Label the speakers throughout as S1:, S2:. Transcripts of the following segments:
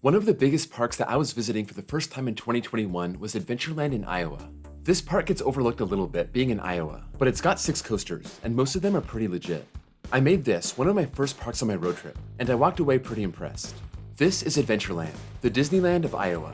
S1: One of the biggest parks that I was visiting for the first time in 2021 was Adventureland in Iowa. This park gets overlooked a little bit being in Iowa, but it's got 6 coasters, and most of them are pretty legit. I made this one of my first parks on my road trip, and I walked away pretty impressed. This is Adventureland, the Disneyland of Iowa.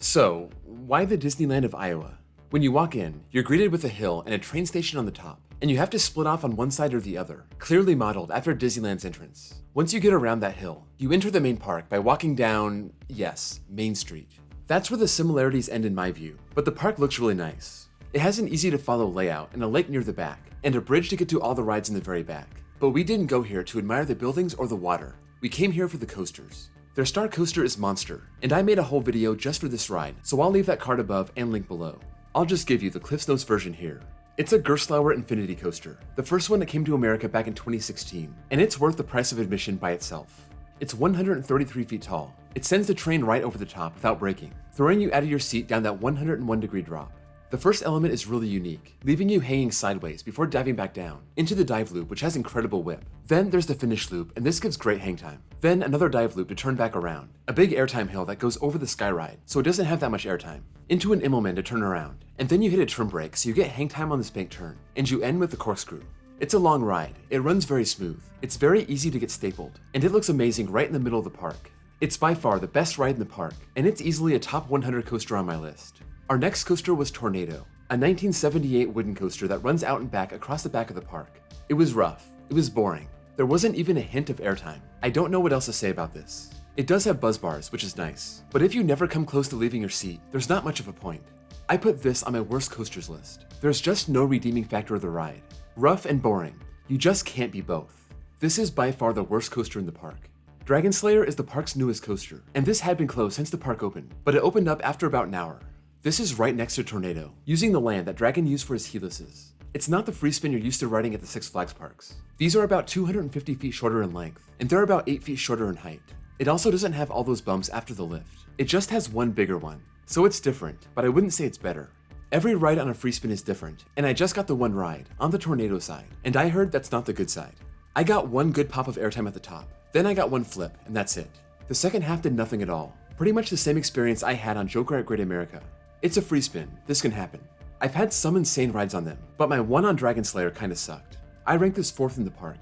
S1: So, why the Disneyland of Iowa? When you walk in, you're greeted with a hill and a train station on the top, and you have to split off on one side or the other, clearly modeled after Disneyland's entrance. Once you get around that hill, you enter the main park by walking down, yes, Main Street. That's where the similarities end in my view, but the park looks really nice. It has an easy to follow layout and a lake near the back, and a bridge to get to all the rides in the very back. But we didn't go here to admire the buildings or the water. We came here for the coasters. Their star coaster is Monster, and I made a whole video just for this ride, so I'll leave that card above and link below. I'll just give you the CliffsNotes version here. It's a Gerstlauer Infinity Coaster, the first one that came to America back in 2016, and it's worth the price of admission by itself. It's 133 feet tall. It sends the train right over the top without braking, throwing you out of your seat down that 101-degree drop. The first element is really unique, leaving you hanging sideways before diving back down, into the dive loop which has incredible whip. Then there's the finish loop, and this gives great hang time. Then another dive loop to turn back around, a big airtime hill that goes over the sky ride, so it doesn't have that much airtime, into an Immelman to turn around, and then you hit a trim brake so you get hang time on this bank turn, and you end with the corkscrew. It's a long ride, it runs very smooth, it's very easy to get stapled, and it looks amazing right in the middle of the park. It's by far the best ride in the park, and it's easily a top 100 coaster on my list. Our next coaster was Tornado, a 1978 wooden coaster that runs out and back across the back of the park. It was rough, it was boring, there wasn't even a hint of airtime. I don't know what else to say about this. It does have buzz bars, which is nice, but if you never come close to leaving your seat, there's not much of a point. I put this on my worst coasters list. There's just no redeeming factor of the ride. Rough and boring, you just can't be both. This is by far the worst coaster in the park. Dragon Slayer is the park's newest coaster, and this had been closed since the park opened, but it opened up after about an hour. This is right next to Tornado, using the land that Dragon used for his helices. It's not the free spin you're used to riding at the Six Flags parks. These are about 250 feet shorter in length, and they're about 8 feet shorter in height. It also doesn't have all those bumps after the lift. It just has one bigger one, so it's different, but I wouldn't say it's better. Every ride on a free spin is different, and I just got the one ride, on the Tornado side, and I heard that's not the good side. I got one good pop of airtime at the top, then I got one flip, and that's it. The second half did nothing at all. Pretty much the same experience I had on Joker at Great America. It's a free spin, this can happen. I've had some insane rides on them, but my one on Dragon Slayer kinda sucked. I ranked this 4th in the park.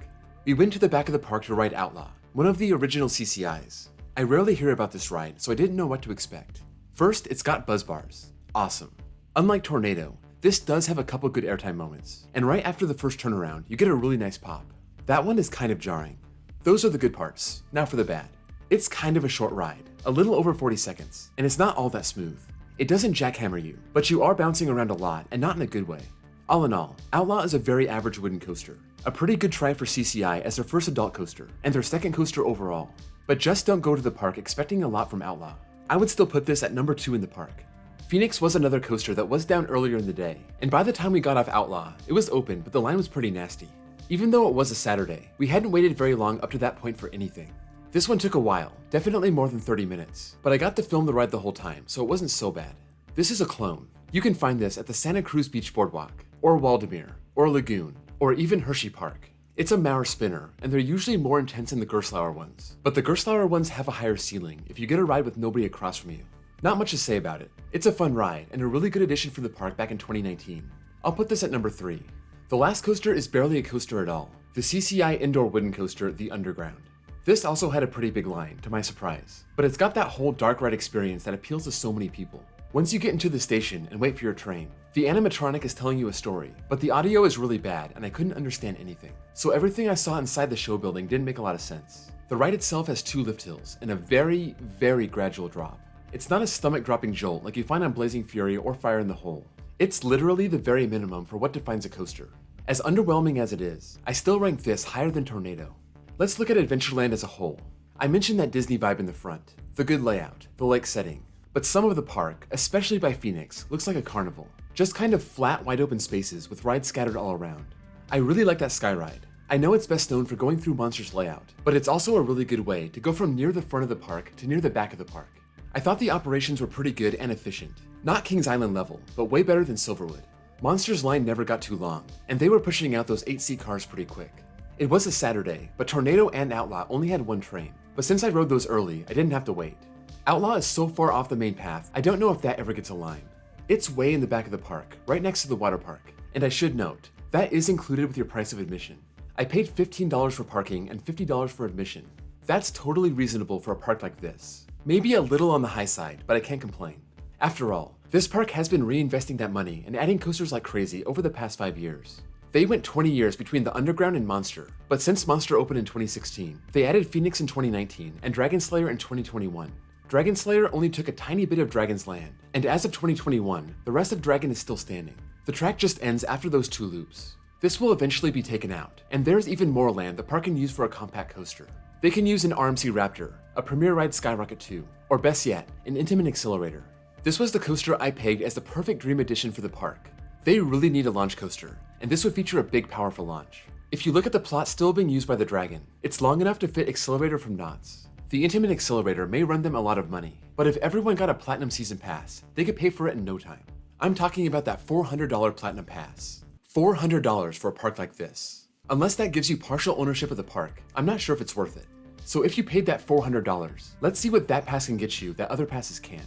S1: We went to the back of the park to ride Outlaw, one of the original CCIs. I rarely hear about this ride, so I didn't know what to expect. First, it's got buzz bars. Awesome. Unlike Tornado, this does have a couple good airtime moments, and right after the first turnaround, you get a really nice pop. That one is kind of jarring. Those are the good parts, now for the bad. It's kind of a short ride, a little over 40 seconds, and it's not all that smooth. It doesn't jackhammer you, but you are bouncing around a lot and not in a good way. All in all, Outlaw is a very average wooden coaster. A pretty good try for CCI as their first adult coaster, and their second coaster overall. But just don't go to the park expecting a lot from Outlaw. I would still put this at number 2 in the park. Phoenix was another coaster that was down earlier in the day, and by the time we got off Outlaw, it was open, but the line was pretty nasty. Even though it was a Saturday, we hadn't waited very long up to that point for anything. This one took a while, definitely more than 30 minutes, but I got to film the ride the whole time, so it wasn't so bad. This is a clone. You can find this at the Santa Cruz Beach Boardwalk, or Waldemere, or Lagoon, or even Hershey Park. It's a Maurer spinner, and they're usually more intense than the Gerstlauer ones, but the Gerstlauer ones have a higher ceiling if you get a ride with nobody across from you. Not much to say about it. It's a fun ride, and a really good addition for the park back in 2019. I'll put this at number 3. The last coaster is barely a coaster at all, the CCI indoor wooden coaster, the Underground. This also had a pretty big line, to my surprise, but it's got that whole dark ride experience that appeals to so many people. Once you get into the station and wait for your train, the animatronic is telling you a story, but the audio is really bad and I couldn't understand anything. So everything I saw inside the show building didn't make a lot of sense. The ride itself has 2 lift hills and a very, very gradual drop. It's not a stomach-dropping jolt like you find on Blazing Fury or Fire in the Hole. It's literally the very minimum for what defines a coaster. As underwhelming as it is, I still rank this higher than Tornado. Let's look at Adventureland as a whole. I mentioned that Disney vibe in the front, the good layout, the lake setting, but some of the park, especially by Phoenix, looks like a carnival. Just kind of flat, wide open spaces with rides scattered all around. I really like that sky ride. I know it's best known for going through Monster's layout, but it's also a really good way to go from near the front of the park to near the back of the park. I thought the operations were pretty good and efficient. Not Kings Island level, but way better than Silverwood. Monster's line never got too long, and they were pushing out those 8C cars pretty quick. It was a Saturday, but Tornado and Outlaw only had one train, but since I rode those early, I didn't have to wait. Outlaw is so far off the main path, I don't know if that ever gets a line. It's way in the back of the park, right next to the water park, and I should note, that is included with your price of admission. I paid $15 for parking and $50 for admission. That's totally reasonable for a park like this. Maybe a little on the high side, but I can't complain. After all, this park has been reinvesting that money and adding coasters like crazy over the past 5 years. They went 20 years between the Underground and Monster, but since Monster opened in 2016, they added Phoenix in 2019 and Dragon Slayer in 2021. Dragon Slayer only took a tiny bit of Dragon's Land, and as of 2021, the rest of Dragon is still standing. The track just ends after those 2 loops. This will eventually be taken out, and there's even more land the park can use for a compact coaster. They can use an RMC Raptor, a Premier Ride Skyrocket 2, or best yet, an Intamin Accelerator. This was the coaster I pegged as the perfect dream addition for the park. They really need a launch coaster, and this would feature a big, powerful launch. If you look at the plot still being used by the Dragon, it's long enough to fit Accelerator from Knott's. The Intamin Accelerator may run them a lot of money, but if everyone got a Platinum Season Pass, they could pay for it in no time. I'm talking about that $400 Platinum Pass. $400 for a park like this. Unless that gives you partial ownership of the park, I'm not sure if it's worth it. So if you paid that $400, let's see what that pass can get you that other passes can't.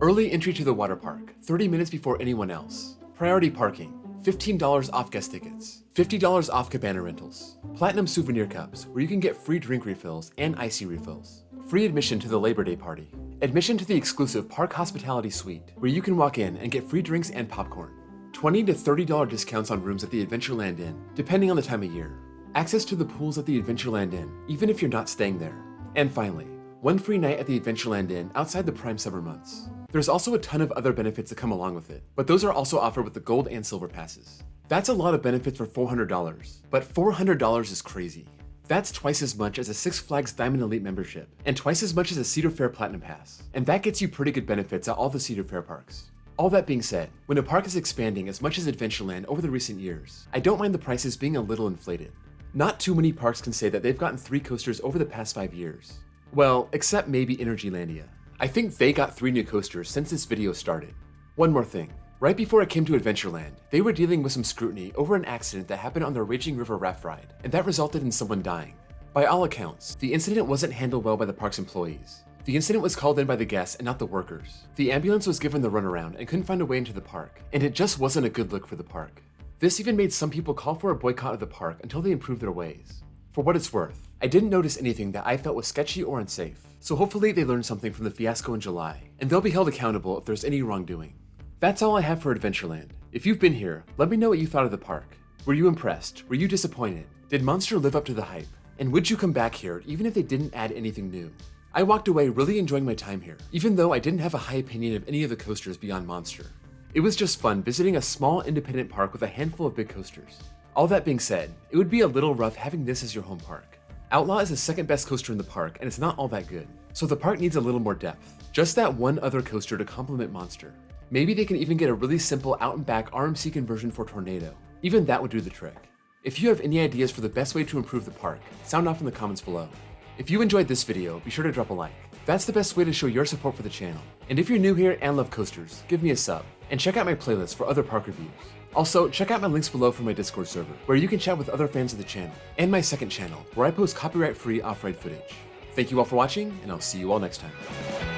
S1: Early entry to the water park, 30 minutes before anyone else. Priority parking, $15 off guest tickets, $50 off cabana rentals. Platinum souvenir cups, where you can get free drink refills and icy refills. Free admission to the Labor Day party. Admission to the exclusive Park Hospitality Suite, where you can walk in and get free drinks and popcorn. $20 to $30 discounts on rooms at the Adventureland Inn, depending on the time of year. Access to the pools at the Adventureland Inn, even if you're not staying there. And finally, one free night at the Adventureland Inn outside the prime summer months. There's also a ton of other benefits that come along with it, but those are also offered with the gold and silver passes. That's a lot of benefits for $400, but $400 is crazy. That's twice as much as a Six Flags Diamond Elite membership, and twice as much as a Cedar Fair Platinum Pass. And that gets you pretty good benefits at all the Cedar Fair parks. All that being said, when a park is expanding as much as Adventureland over the recent years, I don't mind the prices being a little inflated. Not too many parks can say that they've gotten 3 coasters over the past 5 years. Well, except maybe Energylandia. I think they got 3 new coasters since this video started. One more thing. Right before I came to Adventureland, they were dealing with some scrutiny over an accident that happened on their Raging River raft ride, and that resulted in someone dying. By all accounts, the incident wasn't handled well by the park's employees. The incident was called in by the guests and not the workers. The ambulance was given the runaround and couldn't find a way into the park, and it just wasn't a good look for the park. This even made some people call for a boycott of the park until they improved their ways. For what it's worth, I didn't notice anything that I felt was sketchy or unsafe, so hopefully they learned something from the fiasco in July, and they'll be held accountable if there's any wrongdoing. That's all I have for Adventureland. If you've been here, let me know what you thought of the park. Were you impressed? Were you disappointed? Did Monster live up to the hype? And would you come back here even if they didn't add anything new? I walked away really enjoying my time here, even though I didn't have a high opinion of any of the coasters beyond Monster. It was just fun visiting a small independent park with a handful of big coasters. All that being said, it would be a little rough having this as your home park. Outlaw is the second best coaster in the park and it's not all that good, so the park needs a little more depth. Just that one other coaster to complement Monster. Maybe they can even get a really simple out and back RMC conversion for Tornado. Even that would do the trick. If you have any ideas for the best way to improve the park, sound off in the comments below. If you enjoyed this video, be sure to drop a like. That's the best way to show your support for the channel. And if you're new here and love coasters, give me a sub, and check out my playlist for other park reviews. Also, check out my links below for my Discord server, where you can chat with other fans of the channel, and my second channel, where I post copyright-free off-ride footage. Thank you all for watching, and I'll see you all next time.